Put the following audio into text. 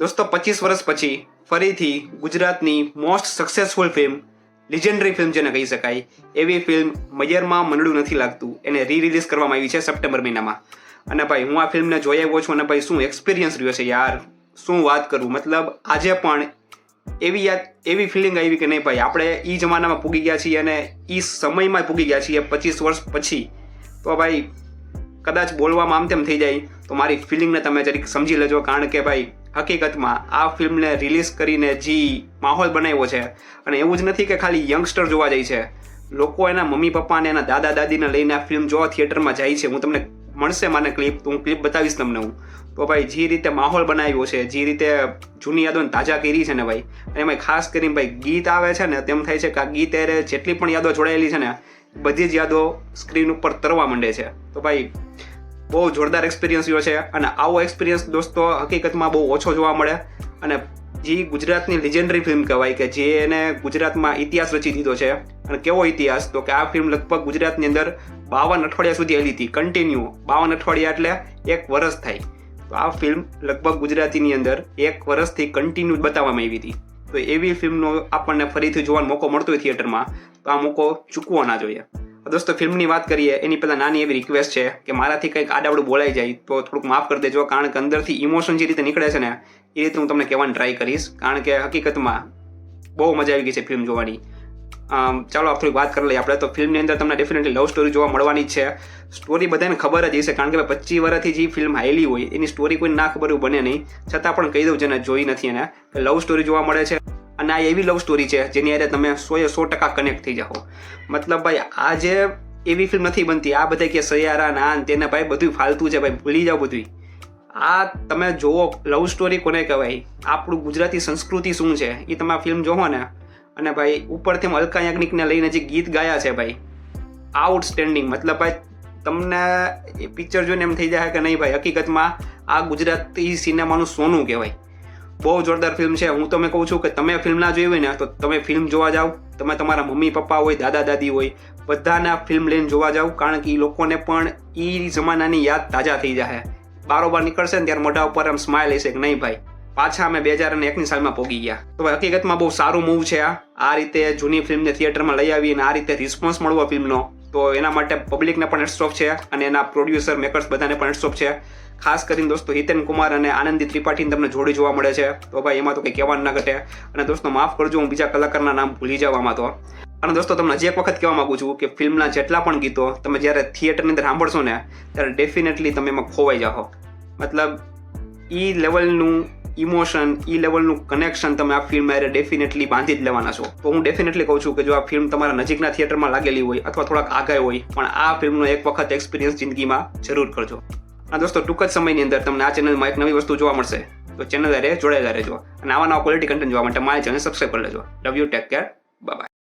દોસ્તો 25 વર્ષ પછી ફરીથી ગુજરાતની most successful film, legendary film જેને કહી શકાય એવી ફિલ્મ મયરમાં મંડળું નથી લાગતું એને રિલીઝ કરવામાં આવી છે સપ્ટેમ્બર મહિનામાં. અને ભાઈ હું આ ફિલ્મને જોઈ આવ્યો છું અને ભાઈ શું એક્સપિરિયન્સ રહ્યો છે યાર, શું વાત કરું. મતલબ આજે પણ એવી ફિલિંગ આવી કે નહીં ભાઈ આપણે એ જમાનામાં પૂગી ગયા છીએ અને એ સમયમાં પૂગી ગયા છીએ 25 વર્ષ પછી. તો ભાઈ કદાચ બોલવામાં આમ તેમ થઈ જાય તો મારી ફિલિંગને તમે જરીક સમજી લેજો, કારણ કે ભાઈ હકીકતમાં આ ફિલ્મને રિલીઝ કરીને જે માહોલ બનાવ્યો છે, અને એવું જ નથી કે ખાલી યંગસ્ટર જોવા જાય છે, લોકો એના મમ્મી પપ્પાને એના દાદા દાદીને લઈને આ ફિલ્મ જોવા થિયેટરમાં જાય છે. હું તમને મળશે મને ક્લિપ, તો હું ક્લિપ બતાવીશ તમને હું. તો ભાઈ જે રીતે માહોલ બનાવ્યો છે, જે રીતે જૂની યાદોને તાજા કરી છે ને ભાઈ, અને એમાં ખાસ કરીને ભાઈ ગીત આવે છે ને તેમ થાય છે કે આ ગીત એ જેટલી પણ યાદો જોડાયેલી છે ને બધી જ યાદો સ્ક્રીન ઉપર તરવા માંડે છે. તો ભાઈ બહુ જોરદાર એક્સપિરિયન્સ રહ્યો છે, અને આવો એક્સપિરિયન્સ દોસ્તો હકીકતમાં બહુ ઓછો જોવા મળે. અને જે ગુજરાતની લિજેન્ડરી ફિલ્મ કહેવાય કે જે એને ગુજરાતમાં ઇતિહાસ રચી દીધો છે. અને કેવો ઇતિહાસ, તો કે આ ફિલ્મ લગભગ ગુજરાતની અંદર 52 અઠવાડિયા સુધી આવી હતી કન્ટિન્યુ. 52 અઠવાડિયા એટલે 1 વર્ષ થાય. તો આ ફિલ્મ લગભગ ગુજરાતીની અંદર 1 વર્ષથી કન્ટિન્યુ બતાવવામાં આવી હતી. તો એવી ફિલ્મનો આપણને ફરીથી જોવાનો મોકો મળતો હોય થિયેટરમાં, તો આ મોકો ચૂકવો ના જોઈએ. દોસ્તો ફિલ્મની વાત કરીએ એની પહેલાં નાની એવી રિક્વેસ્ટ છે કે મારાથી કંઈક આડાવડું બોલાઈ જાય તો થોડુંક માફ કરી દેજો, કારણ કે અંદરથી ઇમોશન જે રીતે નીકળે છે ને એ રીતે હું તમને કહેવાની ટ્રાય કરીશ, કારણ કે હકીકતમાં બહુ મજા આવી ગઈ છે ફિલ્મ જોવાની. ચાલો આપ થોડીક વાત કરી લઈએ આપણે. તો ફિલ્મની અંદર તમને ડેફિનેટલી લવ સ્ટોરી જોવા મળવાની જ છે. સ્ટોરી બધાને ખબર જ હશે, કારણ કે 25 વર્ષથી જે ફિલ્મ હાયેલી હોય એની સ્ટોરી કોઈ ના ખબર બને નહીં, છતાં પણ કહી દઉં જેને જોઈ નથી એને કે લવ સ્ટોરી જોવા મળે છે. અને આ એવી લવ સ્ટોરી છે જેની હારે તમે 100% કનેક્ટ થઈ જાઓ. મતલબ ભાઈ આ જે એવી ફિલ્મ નથી બનતી, આ બધા કે સૈયારા ના તેને ભાઈ બધું ફાલતું છે ભાઈ, ભૂલી જાઓ બધું. આ તમે જોવો લવ સ્ટોરી કોને કહેવાય, આપણું ગુજરાતી સંસ્કૃતિ શું છે એ તમે આ ફિલ્મ જોવો ને. અને ભાઈ ઉપરથી અલકા યાજ્ઞિકને લઈને જે ગીત ગાયા છે ભાઈ, આઉટસ્ટેન્ડિંગ. મતલબ ભાઈ તમને એ પિક્ચર જોઈને એમ થઈ જાય કે નહીં ભાઈ હકીકતમાં આ ગુજરાતી સિનેમાનું સોનું કહેવાય. બહુ જોરદાર ફિલ્મ છે. હું તમને કહું છું કે તમે ફિલ્મ ના જોઈ હોય ને તો તમે ફિલ્મ જોવા જાઓ. તમે તમારા મમ્મી પપ્પા હોય, દાદા દાદી હોય, બધાને આ ફિલ્મ લઈને જોવા જાઓ, કારણ કે એ લોકોને પણ એ જમાનાની યાદ તાજા થઈ જાય. બારોબાર નીકળશે ને ત્યારે મોઢા ઉપર આમ સ્માઇલ હશે કે નહીં ભાઈ પાછા અમે 2001ની સાલમાં પહોંચી ગયા. તો હકીકતમાં બહુ સારું મૂવ છે આ રીતે જૂની ફિલ્મને થિયેટરમાં લઈ આવી અને આ રીતે રિસ્પોન્સ મળવો ફિલ્મનો. તો એના માટે પબ્લિકને પણ હેટ્સ ઓફ છે અને એના પ્રોડ્યુસર મેકર્સ બધાને પણ હેટ્સ ઓફ છે. ખાસ કરીને દોસ્તો હિતેન કુમાર અને આનંદી ત્રિપાઠીને તમને જોડી જોવા મળે છે. તો ભાઈ એમાં તો કંઈ કહેવાનું ના ઘટે. અને દોસ્તો માફ કરજો હું બીજા કલાકારના નામ ભૂલી જવામાં તો. અને દોસ્તો તમને હજી એક વખત કહેવા માંગુ છું કે ફિલ્મના જેટલા પણ ગીતો તમે જ્યારે થિયેટરની અંદર સાંભળશો ને ત્યારે ડેફિનેટલી તમે એમાં ખોવાઈ જાઓ. મતલબ એ લેવલનું ઇમોશન, એ લેવલનું કનેક્શન તમે આ ફિલ્મ માટે ડેફિનેટલી બાંધી જ લેવાના છો. તો હું ડેફિનેટલી કહું છું કે જો આ ફિલ્મ તમારા નજીકના થિયેટરમાં લાગેલી હોય અથવા થોડાક આગાઈ હોય, પણ આ ફિલ્મનો એક વખત એક્સપિરિયન્સ જિંદગીમાં જરૂર કરજો. અને દોસ્તો ટૂંક જ સમયની અંદર તમને આ ચેનલમાં એક નવી વસ્તુ જોવા મળશે, તો ચેનલ જોડાયેલા રહેજો અને આવા નવા ક્વોલિટી કન્ટેન્ટ જોવા માટે મારી ચેનલ સબસ્ક્રાઈબ કરી લેજો. Love you, take care, bye bye.